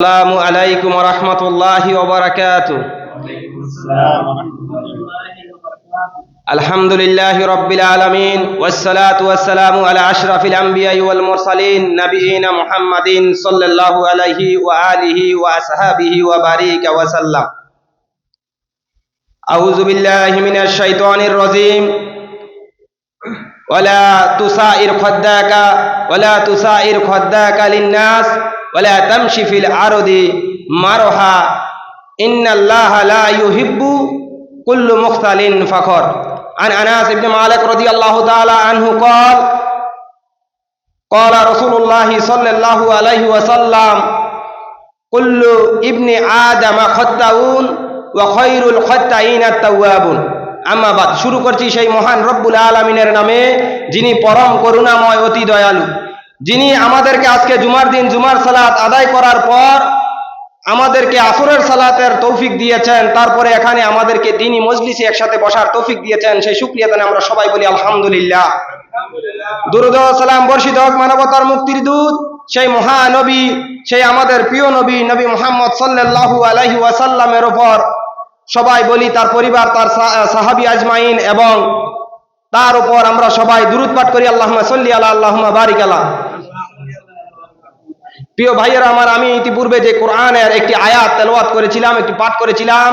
السلام عليكم ورحمة الله وبركاته. الحمد لله رب العالمين والصلاة والسلام على أشرف الأنبياء والمرسلين نبينا محمد صلى الله عليه وآله وأصحابه وبارك وسلم. أعوذ بالله من الشيطان الرجيم. ولا تسائر خدك للناس ولا تمشي في الأرض مرحا إن الله لا يحب كل مختال فخور. عن أنس بن مالك رضي الله تعالى عنه قال رسول الله صلى الله عليه وسلم كل ابن آدم خطاؤون وخير الخطائين التوابون. আম্মা বাদ, শুরু করছি সেই মহান রব্বুল আলামিনের নামে, যিনি পরম করুণাময় অতি দয়ালু, যিনি আমাদেরকে আজকে জুমার দিন জুমার সালাত আদায় করার পর আমাদেরকে আসরের সালাতের তৌফিক দিয়েছেন, তারপরে এখানে আমাদেরকে দ্বীনি মজলিসে একসাথে বসার তৌফিক দিয়েছেন। সেই শুকরিয়া জানাই আমরা সবাই বলি আলহামদুলিল্লাহ। দুরূদ ও সালাম বর্ষিত হোক মানবতার মুক্তির দূত, সেই মহানবী, সেই আমাদের প্রিয় নবী নবী মুহাম্মদ সাল্লাল্লাহু আলাইহি ওয়াসাল্লামের উপর, সবাই বলি তার পরিবার, তার সাহাবী আজমাইন এবং তার উপর আমরা সবাই দুরূদ পাঠ করি। আল্লাহুম্মা সাল্লি আলা আল্লাহুম্মা বারিক আলা। প্রিয় ভাইয়েরা আমার, আমি ইতিপূর্বে যে কোরআনের একটি আয়াত তেলাওয়াত করেছিলাম, একটি পাঠ করেছিলাম,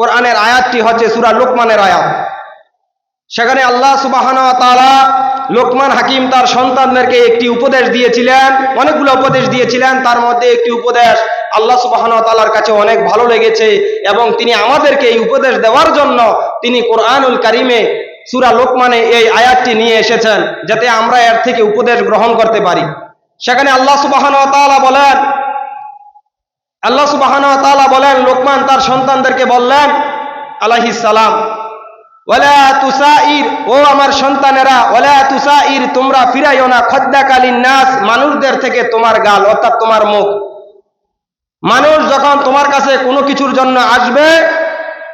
কোরআনের আয়াতটি হচ্ছে সূরা লোকমানের আয়াত। সেখানে আল্লাহ সুবহানাহু ওয়া তাআলা লোকমান হাকিম তার সন্তানদেরকে একটি উপদেশ দিয়েছিলেন, অনেকগুলো উপদেশ দিয়েছিলেন। তার মধ্যে একটি উপদেশ আল্লাহ সুবহানাহু ওয়া তাআলার কাছে অনেক ভালো লেগেছে এবং তিনি আমাদেরকে এই উপদেশ দেওয়ার জন্য তিনি কোরআনুল কারীমে সূরা লোকমানে এই আয়াতটি নিয়ে এসেছেন, যাতে আমরা এর থেকে উপদেশ গ্রহণ করতে পারি। সেখানে আল্লাহ সুবহানাহু ওয়া তাআলা বলেন, লোকমান তার সন্তানদেরকে বললেন আলাইহিস সালাম, ওয়ালা তুসাইর, ও আমার সন্তানেরা, ওয়ালা তুসাইর, তোমরা ফিরাইও না, খদ্দাকা লিন্নাস, মানুষদের থেকে তোমার গাল, অর্থাৎ তোমার মুখ। মানুষ যখন তোমার কাছে কোনো কিছুর জন্য আসবে,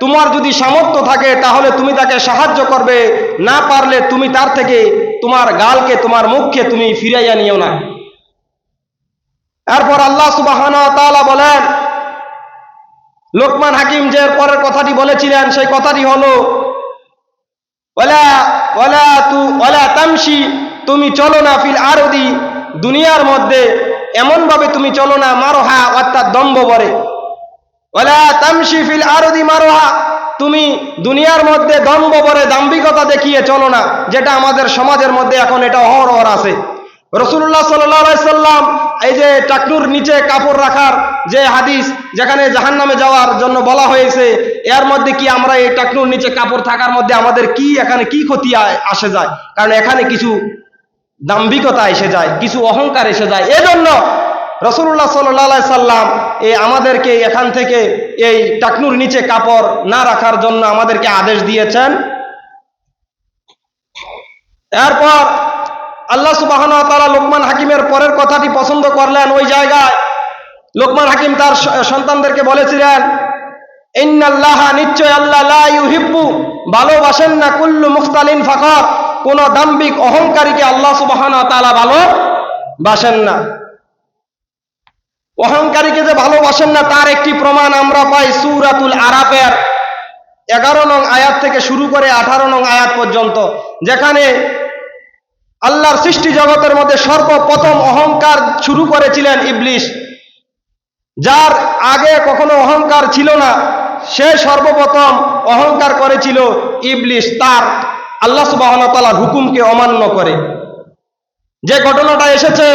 তোমার যদি সামর্থ্য থাকে তাহলে তুমি তাকে সাহায্য করবে, না পারলে তুমি তার থেকে তোমার গালকে, তোমার মুখকে তুমি ফিরাইয়া নিও না। এরপর আল্লাহ সুবহানাহু ওয়া তাআলা বলেন, লোকমান হাকিম যে পরের কথাটি বলেছিলেন সেই কথাটি হলো ওয়ালা তামশি, তুমি চলো না ফিল আরদি, দুনিয়ার মধ্যে এমন ভাবে তুমি চলো না, মারহা, অর্থাৎ দম্ভ ভরে। ওয়ালা তামশি ফিল আরদি মারহা, তুমি দুনিয়ার মধ্যে দম্ভ ভরে দাম্ভিকতা দেখিয়ে চলো না, যেটা আমাদের সমাজের মধ্যে এখন এটা অহরহ আছে। রাসূলুল্লাহ সাল্লাল্লাহু আলাইহি সাল্লাম এই যে টাকনুর নিচে কাপড় রাখার যে হাদিস, যেখানে জাহান্নামে যাওয়ার জন্য বলা হয়েছে, এর মধ্যে কি আমরা এই টাকনুর নিচে কাপড় থাকার মধ্যে আমাদের কি এখানে কি ক্ষতি আসে যায়? কারণ এখানে কিছু দাম্ভিকতা এসে যায়, কিছু অহংকার এসে যায়। এজন্য রাসূলুল্লাহ সাল্লাল্লাহু আলাইহি সাল্লাম আমাদেরকে এখান থেকে এই টাকনুর নিচে কাপড় না রাখার জন্য আমাদেরকে আদেশ দিয়েছেন। এরপর আল্লাহ সুবহানাহু ওয়া তাআলা লোকমান হাকিমের পরের কথাটি পছন্দ করলেন। ওই জায়গায় লোকমান হাকিম তার সন্তানদেরকে বলেছিলেন, ইন্নাল্লাহা, নিশ্চয় আল্লাহ, লা ইউহিব্বু, ভালোবাসেন না, কুল্লু মুখতালিন ফাখর, কোন দাম্ভিক অহংকারীকে আল্লাহ সুবহানাহু ওয়া তাআলা ভালোবাসেন না। অহংকারীকে যে ভালোবাসেন না তার একটি প্রমাণ আমরা পাই সূরাতুল আরাফের 11 নং আয়াত থেকে শুরু করে 18 নং আয়াত পর্যন্ত, যেখানে আল্লাহর সৃষ্টি জগতের মধ্যে সর্বপ্রথম অহংকার শুরু করেছিলেন ইবলিস। যার আগে কখনো অহংকার ছিল না, সে সর্বপ্রথম অহংকার করেছিল ইবলিস, তার আল্লাহ সুবহানাহু ওয়া তাআলার হুকুমকে অমান্য করে। যে ঘটনাটা এসেছে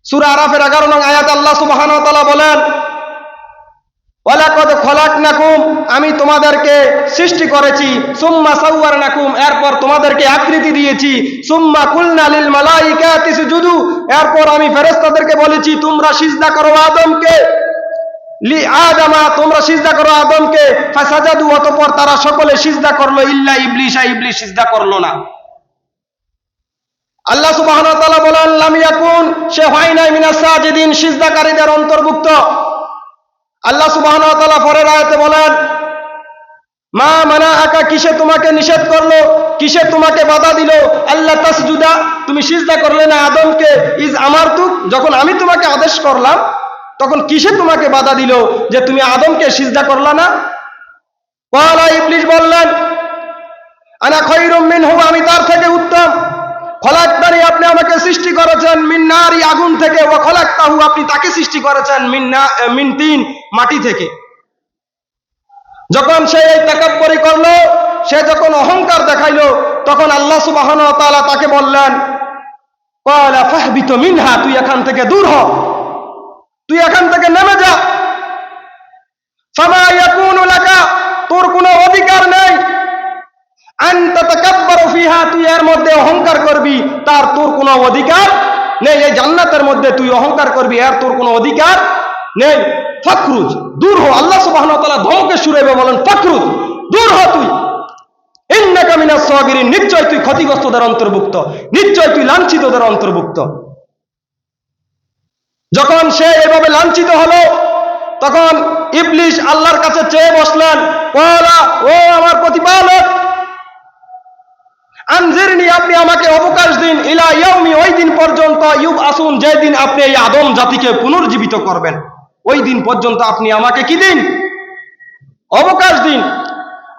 সূরা আরাফের 11 নং আয়াত, আল্লাহ সুবহানাহু ওয়া তাআলা বলেন, ওয়ালাকাদ খলাকনাকুম, আমি তোমাদেরকে সৃষ্টি করেছি, সুম্মা সাওয়ারনাকুম, এরপর তোমাদেরকে আকৃতি দিয়েছি, সুম্মা কুলনা লিল মালাইকাতি ইসজুদু, এরপর আমি ফেরেশতাদেরকে বলেছি তোমরা সিজদা করো আদমকে, লি আদামা, তোমরা সিজদা করো আদমকে, ফাসাজাদু, অতঃপর তারা সকলে সিজদা করলো, ইল্লা ইবলিস, ইবলিস সিজদা করলো না। আল্লাহ সুবহানাহু ওয়া তাআলা বলেন, লাম ইয়াকুন, সে হয় নাই, মিনাস সাজিদিন, সিজদাকারীদের অন্তর্ভুক্ত। আল্লাহ সুবহানাহু ওয়া তাআলা পরের আয়াতে বলেন, মা মানাআকা, কিসে তোমাকে নিষেধ করলো, কিসে তোমাকে বাধা দিল, আল্লাহ তাসজুদা, তুমি সিজদা করলে না আদমকে, ইজ আমারতুক, যখন আমি তোমাকে আদেশ করলাম তখন কিসে তোমাকে বাধা দিল যে তুমি আদমকে সিজদা করলা না? ক্বালা, ইবলিস বললেন, আনা খায়রুম মিনহু, আমি তার থেকে উত্তম। খলাকতানি, আপনি আমাকে সৃষ্টি করেছেন মিন নারি, আগুন থেকে, ওয়া খলাকতাহু, আপনি তাকে সৃষ্টি করেছেন মিন তিন, মাটি থেকে। যখন সে এই তাকাব্বুরি করলো, সে যখন অহংকার দেখাইলো, তখন আল্লাহ সুবহানাহু ওয়া তাআলা তাকে বললেন, ক্বালা ফাহবিত মিনহা, তুই এখান থেকে দূর হ, তুই এখান থেকে নেমে যা। ফামা ইয়াকুনু লাকা, তোর কোনো অধিকার নেই, আনতা তাকাব্বারু ফিহা, তুই এর মধ্যে অহংকার করবি, তার তোর কোনো অধিকার নেই। এই জান্নাতের মধ্যে তুই অহংকার করবি, এর তোর কোনো অধিকার নেই। ফাখরুজ, দূর হ। আল্লাহ সুবহানাহু ওয়া তাআলা ধমকে সুরে বলেন, ফাখরুজ, দূর হ তুই। ইন্নাকা মিনাস সাগিরিন, নিশ্চয় তুই ক্ষতিগ্রস্তদের অন্তর্ভুক্ত, নিশ্চয় তুই লাঞ্ছিতদের অন্তর্ভুক্ত। যখন সে এভাবে লাঞ্ছিত হলো, তখন ইবলিস আল্লাহর কাছে চেয়ে বসলেন, ক্বালা, ও আমার প্রতিপালক, আনজিরনি, আপনি আমাকে অবকাশ দিন, ইলা ইয়াউমি, ওই দিন পর্যন্ত, ইউবআসুন, যে দিন আপনি এই আদম জাতিকে পুনর্জীবিত করবেন, ওই দিন পর্যন্ত আপনি আমাকে কি দিন? অবকাশ দিন।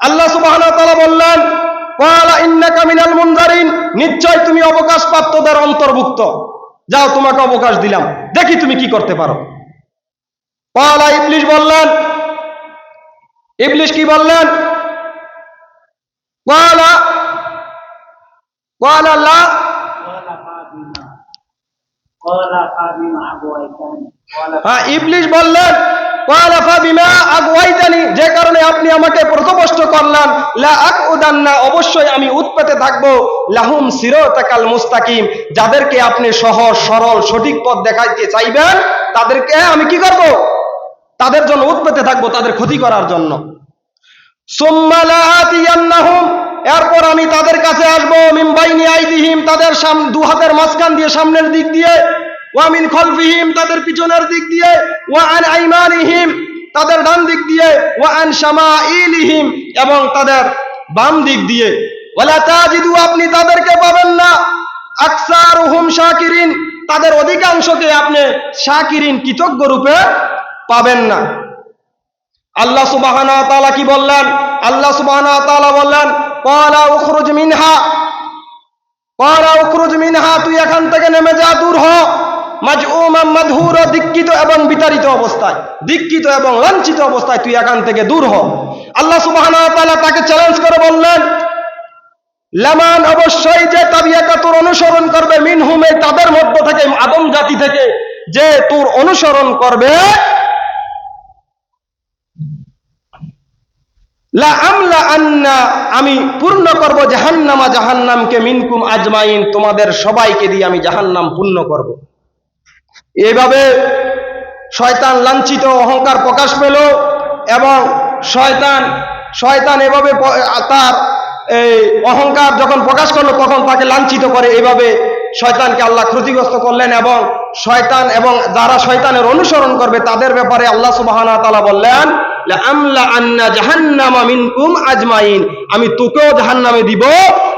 আল্লাহ সুবহানাহু ওয়া তাআলা বললেন, ক্বালা ইন্নাকা মিনাল মুনজারিন, নিশ্চয় তুমি অবকাশ প্রাপ্তদের অন্তর্ভুক্ত। যাও, তোমাকে অবকাশ দিলাম, দেখি তুমি কি করতে পারো। ক্বালা, ইবলিস বললেন, ইবলিস কি বললেন? ক্বালা লা, ইবলিস বললেন, ক্বালা ফাবিমা আগওয়াইতানি, যে কারণে আপনি আমাকে পথভ্রষ্ট করলেন, লা আকউদান্না, অবশ্যই আমি উৎপেতে থাকবো, লাহুম সিরাতাকাল মুস্তাকিম, যাদেরকে আপনি সহজ সরল সঠিক পথ দেখাইতে চাইবেন, তাদেরকে আমি কি করব? তাদের জন্য উৎপেতে থাকবো, তাদের ক্ষতি করার জন্য। সুম্মা লা আতিয়ান্নাহুম, এরপর আমি তাদের কাছে আসবো, মিন বাইনি আইদিহিম, তাদের দু হাতের মাঝখান দিয়ে, সামনের দিক দিয়ে, ওয়া মিন খালফিহিম, তাদের পিছনের দিক দিয়ে, ওয়া আন আইমানিহিম, তাদের ডান দিক দিয়ে, ওয়া আন শামাইলিহিম, এবং তাদের বাম দিক দিয়ে। ওয়ালা তাজিদু, আপনি তাদেরকে পাবেন না, আকসারুহুম শাকিরিন, তাদের অধিকাংশকে আপনি শাকিরিন, কৃতজ্ঞ রূপে পাবেন না। আল্লাহ সুবহানাহু ওয়া তাআলা কি বললেন? আল্লাহ সুবহানাহু ওয়া তাআলা বললেন, ক্বালা উখরুজ মিনহা, ক্বালা উখরুজ মিনহা, তুই এখান থেকে নেমে যা, দূর হ, মাজউমান মাদহুরা, ধিক্কিত এবং বিতাড়িত অবস্থায়, ধিক্কিত এবং লাঞ্ছিত অবস্থায় তুই এখান থেকে দূর হ। আল্লাহ সুবহানাহু ওয়া তাআলা তাকে চ্যালেঞ্জ করে বললেন, লামান, অবশ্যই, যে তাবিয়াকা, তোর অনুসরণ করবে, মিনহুম, এই তাদের মধ্য থেকে, আদম জাতি থেকে যে তোর অনুসরণ করবে, লা আমলা আন্না, আমি পূর্ণ করব, জাহান্নামা, জাহান্নামকে, মিনকুম আজমাইন, তোমাদের সবাইকে দিয়ে আমি জাহান্নাম পূর্ণ করব। এইভাবে শয়তান লাঞ্ছিত, অহংকার প্রকাশ পেল, এবং শয়তান এভাবে তার এই অহংকার যখন প্রকাশ করলো, তখন তাকে লাঞ্ছিত করে। এইভাবে শয়তানকে আল্লাহ ক্ষতিগ্রস্ত করলেন, এবং শয়তান এবং যারা শয়তানের অনুসরণ করবে তাদের ব্যাপারে আল্লাহ সুবহানাহু ওয়া তাআলা বললেন, লা আমলা আন্না জাহান্নামা মিনকুম আজমাইন, আমি তোকেও জাহান্নামে দিব,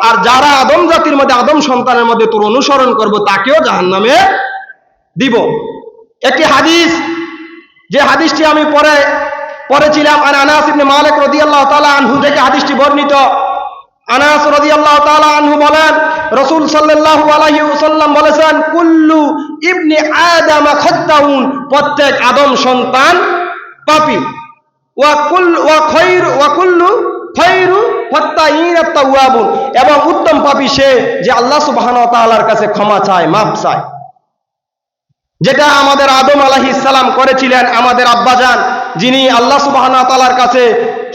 আর যারা আদম জাতির মধ্যে, আদম সন্তানের মধ্যে তোর অনুসরণ করবে, তাকেও জাহান্নামে দিব। একটি হাদিস, যে হাদিসটি আমি পড়েছিলাম, আনাস ইবনে মালিক রাদিয়াল্লাহু তাআলা আনহু থেকে হাদিসটি বর্ণিত। আনাস রাদিয়াল্লাহু তাআলা আনহু বলেন, রাসূল সাল্লাল্লাহু আলাইহি ওয়াসাল্লাম বলেছেন, কুল্লু ইবনি আদম খাত্তাউন, প্রত্যেক আদম সন্তান পাপী, ওয়া কুল্লু খায়রু ফাত্তাইন আত-তাওয়াবুন, এবং উত্তম পাপী সে যে আল্লাহ সুবহানাহু ওয়া তাআলার কাছে ক্ষমা চায়, মাফ চায়। যেটা আমাদের আদম আলাইহিস সালাম করেছিলেন, আমাদের আব্বাজান, যিনি আল্লাহ সুবহানাহু ওয়া তাআলার কাছে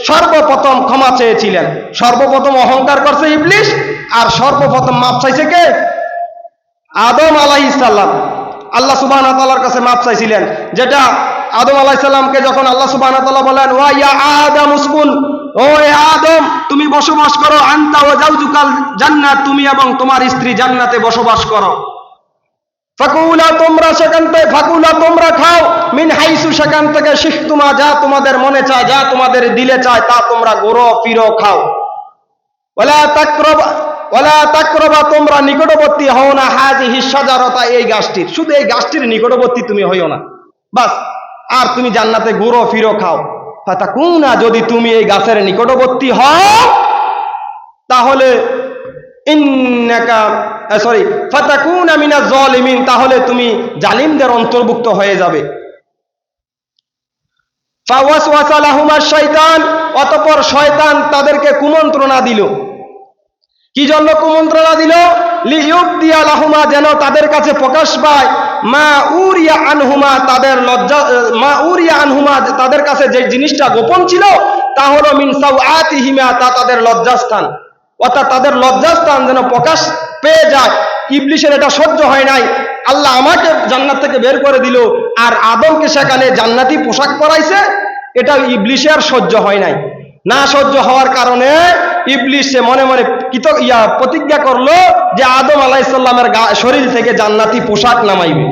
সর্বপ্রথম ক্ষমা চেয়েছিলেন। সর্বপ্রথম অহংকার করছে ইবলিস, আর সর্বপ্রথম মাফ চাইছে কে? আদম আলাইহিস সালাম। আল্লাহ সুবহানাহু ওয়া তাআলার কাছে মাফ চাইছিলেন, যেটা আদম আলাইহিস সালামকে যখন আল্লাহ সুবহানাহু ওয়া তাআলা বলেন, ওয়া ইয়া আদম উসকুন, ও এ আদম, তুমি বসবাস করো, আনতা ওয়া জাওজুকাল জান্নাত, তুমি এবং তোমার স্ত্রী জান্নাতে বসবাস করো। ফাকুলা, তোমরা সেখান থেকে, ফাকুলা, তোমরা খাও, মিন হাইসু, সেখান থেকে, শিখতুমা, যা তোমাদের মনে চায়, যা তোমাদের দিলে চায়, তা তোমরা ঘোরো ফিরো খাও। ওয়ালা তাকরাবা, তোমরা নিকটবর্তী হও না, হাযিহি শাজারাতা, এই গাছটির, শুধু এই গাছটির নিকটবর্তী তুমি হইও না, বাস। আর তুমি জান্নাতে ঘুরো ফিরো খাও। ফাতাকুনা, যদি তুমি এই গাছের নিকটবর্তী হও তাহলে ফাতাকুনা মিনাজ জালিমিন, তাহলে তুমি জালিমদের অন্তর্ভুক্ত হয়ে যাবে। ফাওয়াসওয়াসা লাহুমাশ শাইতান, অতঃপর শয়তান তাদেরকে কুমন্ত্রণা দিল। কি জন্য কুমন্ত্রণা দিল? লিইউবদিয়া লাহুমা, যেন তাদের কাছে প্রকাশ পায় মা উরিয়া আনহুমা, তাদের কাছে যে জিনিসটা গোপন ছিল তা হলো মিন সাওআতিহিমা, তা তাদের লজ্জাস্থান, অর্থাৎ তাদের লজ্জাস্থান যেন প্রকাশ পেয়ে যায়। ইবলিসের এটা সহ্য হয় নাই, আল্লাহ আমাকে জান্নাত থেকে বের করে দিল আর আদমকে সেখানে জান্নাতি পোশাক পরাইছে, এটা ইবলিসের সহ্য হয় নাই। না সহ্য হওয়ার কারণে ইবলিস সে মনে মনে প্রতিজ্ঞা করলো যে আদম আলাইহিস সালামের শরীর থেকে জান্নাতি পোশাক নামাইবে।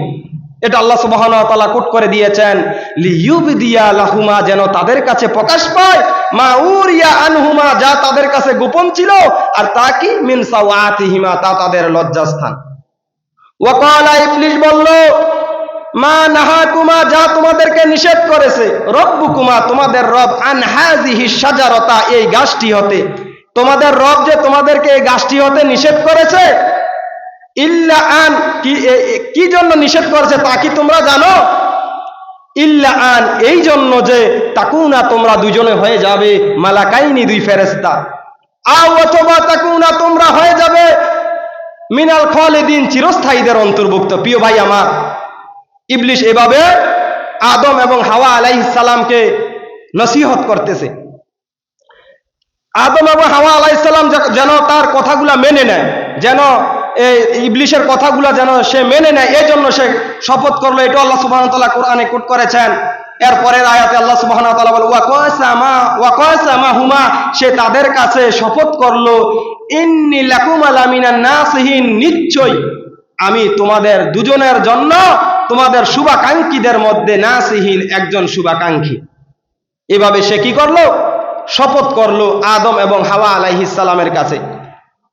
এটা আল্লাহ সুবহানাহু ওয়া তাআলা কোট করে দিয়েছেন, লিইউবদিয়া লাহুমা, যেন তাদের কাছে প্রকাশ পায় মা উরিয়া আনহুমা, যা তাদের কাছে গোপন ছিল, আর তা কি মিন সাওআতিহিমা, তা তাদের লজ্জাস্থান। ওয়া ক্বালা, ইবলিস বলল, মা নাহাকুমা, যা তোমাদেরকে নিষেধ করেছে, রব্বুকুমা, তোমাদের রব, আন হাযিহি শাজারাতা, এই গাছটি হতে, তোমাদের রব যে তোমাদেরকে এই গাছটি হতে নিষেধ করেছে, ইল্লা আন, কি জন্য নিষেধ করেছে তা কি তোমরা জানো? ইল্লা আন, এই জন্য যে তাকুনা, তোমরা দুজনে হয়ে যাবে মালাকাইনি, দুই ফেরেশতা, আও অথবা তাকুনা, তোমরা হয়ে যাবে মিনাল খালিদিন, চিরস্থায়ীদের অন্তর্ভুক্ত। প্রিয় ভাই আমার, ইবলিস এভাবে আদম এবং হাওয়া আলাইহিস সালামকে নসিহত করতেছে। আদম এবং হাওয়া আলাইহিস সালাম যেন তার কথাগুলা মেনে নেয়, যেন এই ইবলিসের কথাগুলা যেন সে মেনে নেয়, এই জন্য সে শপথ করলো। এটা আল্লাহ সুবহানাহু ওয়া তাআলা কোরআনে কোট করেছেন। এরপরের আয়াতে আল্লাহ সুবহানাহু ওয়া তাআলা বলে, ওয়া কাসামা হুমা, সে তাদের কাছে শপথ করলো, ইন্নী লাকুমা লামিনান নাসিহিন, নিশ্চয় আমি তোমাদের দুজনের জন্য, তোমাদের শুভাকাঙ্ক্ষীদের মধ্যে নাসিহিন, একজন শুভাকাঙ্ক্ষী। এভাবে সে কি করলো? শপথ করলো আদম এবং হাওয়া আলাইহিস সালামের কাছে।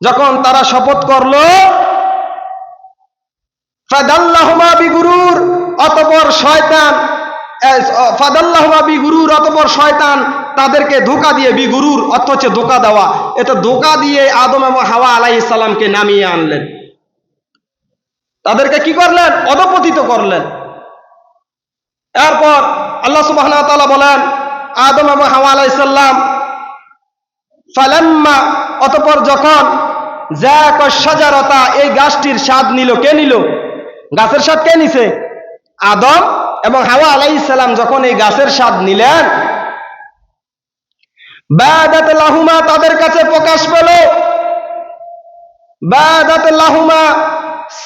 যখন তারা শপথ করলো, ফাদাল্লাহুমা বিগুরুর, অতঃপর শয়তান, ফাদাল্লাহুমা বিগুরুর, অতঃপর শয়তান তাদেরকে ধোঁকা দিয়ে, বিগুরুর অর্থ হচ্ছে ধোঁকা দেওয়া, এটা ধোঁকা দিয়ে আদম এবং হাওয়া আলাইহিস সালামকে নামিয়ে আনলেন। তাদেরকে কি করলেন? অধঃপতিত করলেন। এরপর আল্লাহ সুবহানাহু ওয়া তাআলা বলেন, আদম এবং হাওয়া আলাইহিস সালাম, ফালাম্মা, অতঃপর যখন যাকা শাজারাতা, এই গাছটির স্বাদ নিল। কে নিল? গাছের স্বাদ কে নিছে? আদম এবং হাওয়া আলাইহিস সালাম যখন এই গাছের স্বাদ নিলেন, বাদাত লাহুমা, তাদের কাছে প্রকাশ পেল, বাদাত লাহুমা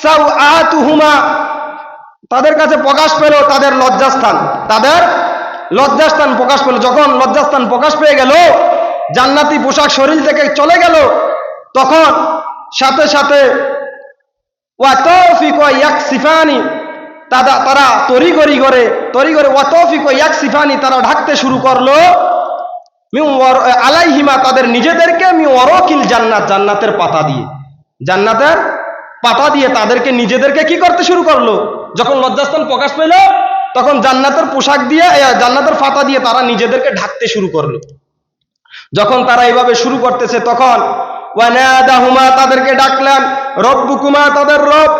সাওআতুহুমা, তাদের কাছে প্রকাশ পেল তাদের লজ্জাস্থান, তাদের লজ্জাস্থান প্রকাশ পেল। যখন লজ্জাস্থান প্রকাশ পেয়ে গেল, জান্নাতি পোশাক শরীর থেকে চলে গেল, তখন সাথে সাথে ওয়াতাফিক ইয়াকসিফানি, তারা তড়িঘড়ি করে ওয়াতাফিক ইয়াকসিফানি, তারা ঢাকতে শুরু করলো আলাইহিমা, তাদের নিজেদেরকে, মিওয়ারাকিল জান্নাত, জান্নাতের পাতা দিয়ে, জান্নাতের পাতা দিয়ে তাদেরকে নিজেদেরকে কি করতে শুরু করলো? যখন লজ্জাস্থান প্রকাশ পেল, তখন জান্নাতের পোশাক দিয়ে, জান্নাতের পাতা দিয়ে তারা নিজেদেরকে ঢাকতে শুরু করলো। যখন তারা এইভাবে শুরু করতেছে, তখন ওয়ানাদাহুমা, তাদেরকে ডাকলেন, রব্বুকুমা, তাদের রব,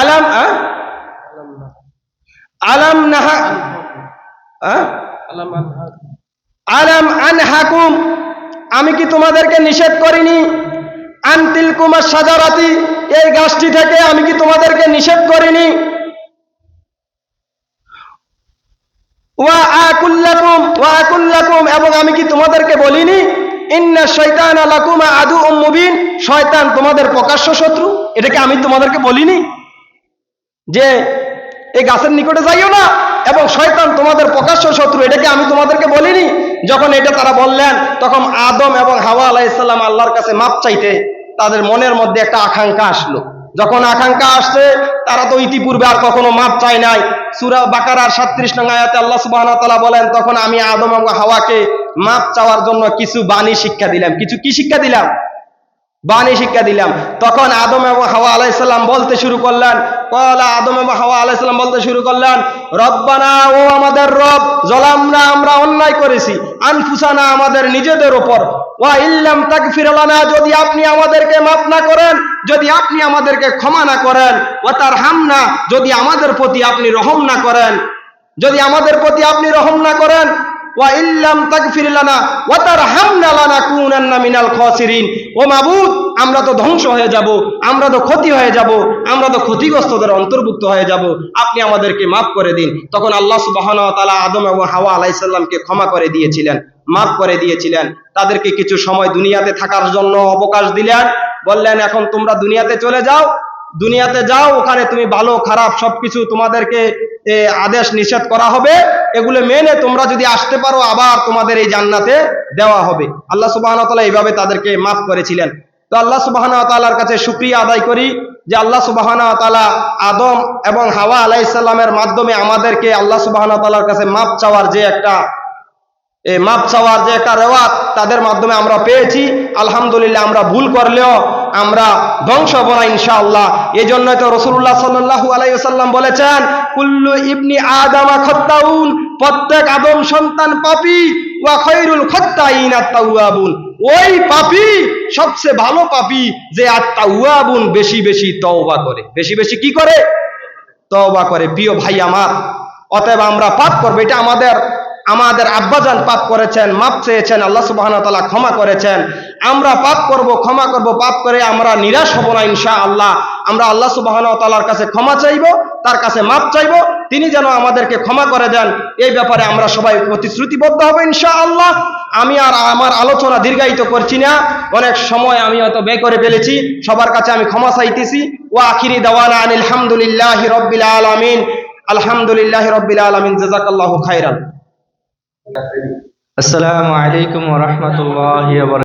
আলাম আনহাকুম, আমি কি তোমাদেরকে নিষেধ করিনি? আনতিল কুমার শাজারাতি, এই গাছটি থেকে আমি কি তোমাদেরকে নিষেধ করিনি? ওয়া আকুল্লাকুম, এবং আমি কি তোমাদেরকে বলিনি? ইন্না শাইতানা লাকুমা আদুউম মুবিন, শয়তান তোমাদের প্রকাশ্য শত্রু। এটাকে আমি তোমাদেরকে বলিনি যে এই গাছের নিকটে যাইও না, এবং শয়তান তোমাদের প্রকাশ্য শত্রু, এটাকে আমি তোমাদেরকে বলিনি? যখন এটা তারা বললেন, তখন আদম এবং হাওয়া আলাইহিস সালাম আল্লাহর কাছে মাপ চাইতে তাদের মনের মধ্যে একটা আকাঙ্ক্ষা আসলো। যখন আকাঙ্ক্ষা আসছে, তারা তো ইতিপূর্বে আর কখনো মাপ চায় নাই। সূরা বাকারার 37 নং আয়াতে আল্লাহ সুবহানাহু ওয়া তাআলা বলেন, তখন আমি আদম এবং হাওয়াকে মাপ চাওয়ার জন্য কিছু বাণী শিক্ষা দিলাম। কিছু কি শিক্ষা দিলাম? বাণী শিক্ষা দিলাম। তখন আদম এবং হাওয়া আলাইহিস সালাম বলতে শুরু করলেন, আদম এবং হাওয়া আলাইহিস সালাম বলতে শুরু করলেন, রব্বানা, ও আমাদের রব, যালামনা, আমরা অন্যায় করেছি, আনফুসানা, আমাদের নিজেদের উপর, ওয়া ইল্লাম তাগফির লানা, যদি আপনি আমাদেরকে মাফ না করেন, যদি আপনি আমাদেরকে ক্ষমা না করেন, ওয়া তারহামনা, যদি আমাদের প্রতি আপনি রহম না করেন, যদি আমাদের প্রতি আপনি রহম না করেন, ওয়া ইল্লাম তাগফির লানা ওয়া তারহামনা লানাকুনান্না মিনাল খাসিরিন, ও মাবুদ, আমরা তো ধ্বংস হয়ে যাব, আমরা তো ক্ষতি হয়ে যাব, আমরা তো ক্ষতিগ্রস্তদের অন্তর্ভুক্ত হয়ে যাব, আপনি আমাদেরকে মাফ করে দিন। তখন আল্লাহ সুবহানাহু ওয়া তাআলা আদম এবং হাওয়া আলাইহিস সালামকে ক্ষমা করে দিয়েছিলেন, মাফ করে দিয়েছিলেন। তাদেরকে কিছু সময় দুনিয়াতে থাকার জন্য অবকাশ দিলেন, বললেন এখন তোমরা দুনিয়াতে চলে যাও, দুনিয়াতে যাও, ওখানে তুমি ভালো খারাপ সবকিছু তোমাদেরকে আদেশ নিষেধ করা হবে, এগুলো মেনে তোমরা যদি আসতে পারো আবার তোমাদের এই জান্নাতে দেওয়া হবে। আল্লাহ সুবহানাহু ওয়া তাআলা এইভাবে তাদেরকে মাফ করেছিলেন। তো আল্লাহ সুবহানাহু ওয়া তাআলার কাছে শুকরিয়া আদায় করি যে আল্লাহ সুবহানাহু ওয়া তাআলা আদম এবং হাওয়া আলাইহিস সালামের মাধ্যমে আমাদেরকে আল্লাহ সুবহানাহু ওয়া তাআলার কাছে মাফ চাওয়ার যে একটা রেওয়াজ তাদের মাধ্যমে আমরা পেয়েছি। আলহামদুলিল্লাহ, আমরা ভুল করলেও আমরা ধ্বংস হব না ইনশাআল্লাহ। এই জন্যই তো রাসূলুল্লাহ সাল্লাল্লাহু আলাইহি ওয়াসাল্লাম বলেছেন, কুল্লু ইবনি আদামা খাত্তাউন, প্রত্যেক আদম সন্তান পাপী, ওয়া খায়রুল খাত্তাইনা তাওয়াবুন, ওই পাপী সবচেয়ে ভালো পাপী যে আত-তাওয়াবুন, বেশি বেশি তওবা করে, বেশি বেশি কি করে? তওবা করে। প্রিয় ভাই আমার, অতএব আমরা পাপ করব, এটা আমাদের আব্বাজান পাপ করেছেন, মাপ চেয়েছেন, আল্লাহ সুবহানাহু ওয়া তাআলা ক্ষমা করেছেন। আমরা পাপ করব, ক্ষমা করব, পাপ করে আমরা নিরাশ হব না ইনশাআল্লাহ। আমরা আল্লাহ সুবহানাহু ওয়া তাআলার কাছে ক্ষমা চাইব, তার কাছে মাপ চাইব, তিনি যেন আমাদেরকে ক্ষমা করে দেন। এই ব্যাপারে আমরা সবাই প্রতিশ্রুতিবদ্ধ হব ইনশাআল্লাহ। আমি আর আমার আলোচনা দীর্ঘায়িত করছি না, অনেক সময় আমি হয়তো ব্যয় করে ফেলেছি, সবার কাছে আমি ক্ষমা চাইতেছি। ওয়া আখিরি দাওয়ানা আনিল হামদুলিল্লাহি রাব্বিল আলামিন, আলহামদুলিল্লাহি রাব্বিল আলামিন, জাযাকাল্লাহু খাইরান। আসসালামু আলাইকুম ওয়া রাহমাতুল্লাহি ওয়া বারাকাতুহু।